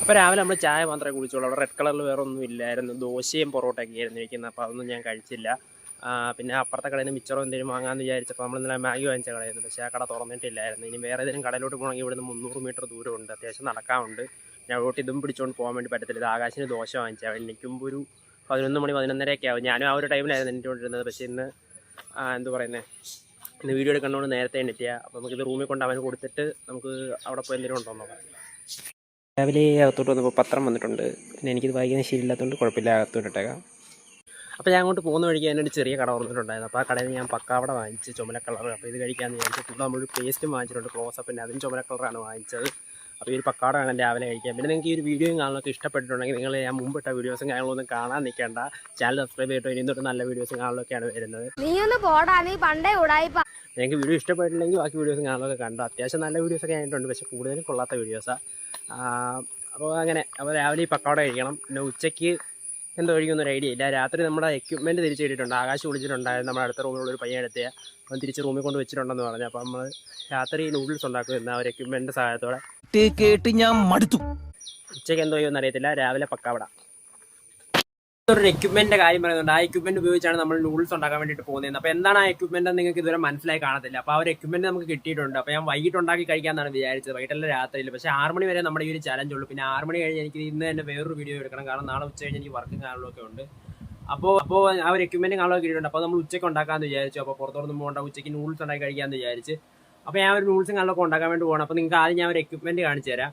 അപ്പോൾ രാവിലെ നമ്മൾ ചായ മാത്രമേ കുടിച്ചുള്ളൂ. അവിടെ റെഡ് കളറിൽ വേറെ ഒന്നും ഇല്ലായിരുന്നു. ദോശയും പൊറോട്ടയൊക്കെ ആയിരുന്നു ഇരിക്കുന്നത്. അപ്പോൾ അതൊന്നും ഞാൻ കഴിച്ചില്ല. പിന്നെ അപ്പുറത്തെ കടയിൽ നിന്ന് മിച്ചറോ എന്തെങ്കിലും വാങ്ങാമെന്ന് വിചാരിച്ചപ്പോൾ നമ്മൾ ഇന്നലെ മാഗി വാങ്ങിച്ച കടയായിരുന്നു. പക്ഷേ ആ കട തുറന്നിട്ടില്ലായിരുന്നു. ഇനി വേറെ ഏതെങ്കിലും കടയിലോട്ട് പോകണമെങ്കിൽ ഇവിടുന്ന് 300 മീറ്റർ ദൂരമുണ്ട്. അത്യാവശ്യം നടക്കാറുണ്ട്. ഞാൻ അങ്ങോട്ട് ഇതും പിടിച്ചുകൊണ്ട് പോകാൻ വേണ്ടി പറ്റത്തില്ല. ഇത് ആകാശിന് ദോശ വാങ്ങിച്ചാൽ എനിക്കുമ്പോൾ ഒരു 11 മണി 11:30 ആവും. ഞാനും ആ ഒരു ടൈമിലായിരുന്നു എണീറ്റുകൊണ്ടിരുന്നത്. പക്ഷേ ഇന്ന് എന്ത് പറയുന്നത്, ഇന്ന് വീഡിയോ എടുക്കണോണ്ട് നേരത്തെ എണീറ്റിയാൽ. അപ്പോൾ നമുക്കിത് റൂമിൽ കൊണ്ട് അവന് കൊടുത്തിട്ട് നമുക്ക് അവിടെ പോയി എന്തെങ്കിലും ഉണ്ടോ നോക്കാം. രാവിലെ അകത്തോട്ട് വന്നപ്പോൾ പത്രം വന്നിട്ടുണ്ട്. പിന്നെ എനിക്കിത് വായിക്കുന്ന ശീലമില്ലാത്തതുകൊണ്ട് കുഴപ്പമില്ല, അകത്തോട്ട് ഇട്ടേക്കാം. അപ്പോൾ ഞാൻ അങ്ങോട്ട് പോകുന്ന വഴിക്ക് അതിനൊരു ചെറിയ കട തുറന്നിട്ടുണ്ടായിരുന്നു. അപ്പോൾ ആ കടയിൽ നിന്ന് ഞാൻ പക്കാവട വാങ്ങിച്ച് ചുമല കളർ. അപ്പോൾ ഇത് കഴിക്കാമെന്ന് വിചാരിച്ചു. ഇവിടെ നമ്മളൊരു പേസ്റ്റും വാങ്ങിച്ചിട്ടുണ്ട് ക്ലോസപ്പിൻ്റെ, അതും ചുമല കളറാണ് വാങ്ങിച്ചത്. അപ്പോൾ ഈ ഒരു പക്കാവട വേണം രാവിലെ കഴിക്കാൻ. പിന്നെ നിങ്ങൾക്ക് ഈ ഒരു വീഡിയോയും കാണാനൊക്കെ ഇഷ്ടപ്പെട്ടിട്ടുണ്ടെങ്കിൽ നിങ്ങൾ ഞാൻ മുമ്പിട്ട വീഡിയോസും കാര്യങ്ങളൊന്നും കാണാൻ നിൽക്കേണ്ട. ചാനൽ സബ്സ്ക്രൈബ് ചെയ്തിട്ടോ. ഇനി തൊട്ട് നല്ല വീഡിയോസും കാണാനൊക്കെയാണ് വരുന്നത്. നിങ്ങൾക്ക് വീഡിയോ ഇഷ്ടപ്പെട്ടില്ലെങ്കിൽ ബാക്കി വീഡിയോസും കാണാനൊക്കെ കണ്ടോ. അത്യാവശ്യം നല്ല വീഡിയോസൊക്കെ ആയിട്ടുണ്ട്, പക്ഷേ കൂടുതലും കൊള്ളാത്ത വീഡിയോസാണ്. അപ്പോൾ അങ്ങനെ അപ്പോൾ രാവിലെ ഈ പക്കാവട കഴിക്കണം. പിന്നെ ഉച്ചയ്ക്ക് എന്തോ കഴിക്കുന്നൊരു ഐഡിയ ഇല്ല. രാത്രി നമ്മുടെ എക്യുപ്മെൻറ്റ് തിരിച്ചു കിട്ടിയിട്ടുണ്ട്. ആകാശം വിളിച്ചിട്ടുണ്ടായിരുന്നു. നമ്മുടെ അടുത്ത റൂമിലുള്ളൊരു പയ്യൻ എടുത്തിയ അവൻ തിരിച്ച് റൂമിൽ കൊണ്ട് വെച്ചിട്ടുണ്ടെന്ന് പറഞ്ഞു. അപ്പോൾ നമ്മൾ രാത്രി നൂഡിൽസ് ഉണ്ടാക്കുമായിരുന്നു ആ ഒരു എക്യുപ്മെൻറ്റിൻ്റെ സഹായത്തോടെ. കേട്ട് ഞാൻ മടുത്തു. ഉച്ചയ്ക്ക് എന്തോ ചെയ്യുമെന്ന് അറിയത്തില്ല. രാവിലെ പക്കാവട. ഒരു എക്യുപ്മെൻറ്റിൻ്റെ കാര്യം പറയുന്നുണ്ട്. ആ എക്യുപ്മെൻറ്റ് ഉപയോഗിച്ചാണ് നമ്മൾ നൂഡിൽസ് ഉണ്ടാക്കാൻ വേണ്ടിയിട്ട് പോകുന്നത്. അപ്പോൾ എന്താണ് ആ എക്യുപ്മെൻറ്റ് എന്ന് നിങ്ങൾക്ക് ഇതുവരെ മനസ്സിലായി കാണത്തില്ല. അപ്പോൾ ആ ഒരു എക്യുപ്മെൻറ്റ് നമുക്ക് കിട്ടിയിട്ടുണ്ട്. അപ്പോൾ ഞാൻ വൈകിട്ട് ഉണ്ടാക്കി കഴിക്കാമെന്നാണ് വിചാരിച്ചത്, വൈകിട്ടല്ല രാത്രിയിൽ. പക്ഷേ 6 മണി വരെ നമ്മുടെ ഈ ഒരു ചലഞ്ച് ഉള്ളൂ. പിന്നെ 6 മണി കഴിഞ്ഞ് എനിക്ക് ഇന്ന് തന്നെ വേറൊരു വീഡിയോ എടുക്കണം. കാരണം നാളെ ഉച്ച കഴിഞ്ഞ് എനിക്ക് വർക്കും കാര്യങ്ങളൊക്കെ ഉണ്ട്. അപ്പോൾ ആ ഒരു എക്യുപ്മെൻറ്റ് കാണാനൊക്കെ കിട്ടിയിട്ടുണ്ട്. അപ്പോൾ നമ്മൾ ഉച്ചയ്ക്ക് ഉണ്ടാക്കാമെന്ന് വിചാരിച്ചു. അപ്പോൾ പുറത്തോടൊന്നും പോകണ്ട, ഉച്ചയ്ക്ക് നൂഡിൽസ് ഉണ്ടാക്കി കഴിക്കാമെന്ന് വിചാരിച്ച്. അപ്പോൾ ഞാൻ ഒരു നൂഡിൽസും കാര്യങ്ങളൊക്കെ ഉണ്ടാക്കാൻ വേണ്ടി പോകണം. അപ്പോൾ നിങ്ങൾക്ക് ആദ്യം ഞാൻ ഒരു എക്യുപ്മെൻറ്റ് കാണിച്ചു തരാം.